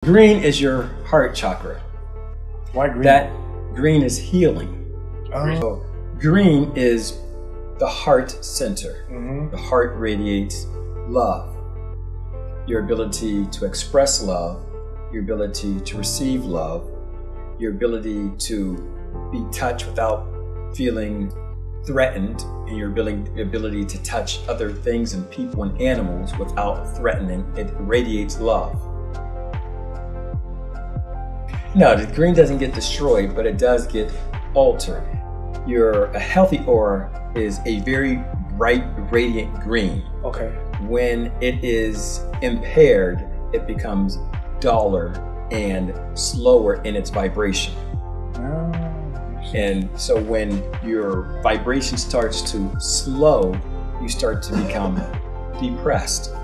Green is your heart chakra. Why green? That green is healing. Oh. So green is the heart center. Mm-hmm. The heart radiates love. Your ability to express love, your ability to receive love, your ability to be touched without feeling threatened, and your ability to touch other things and people and animals without threatening. It radiates love. No, the green doesn't get destroyed, but it does get altered. A healthy aura is a very bright, radiant green. Okay. When it is impaired, it becomes duller and slower in its vibration. Oh. And so when your vibration starts to slow, you start to become depressed.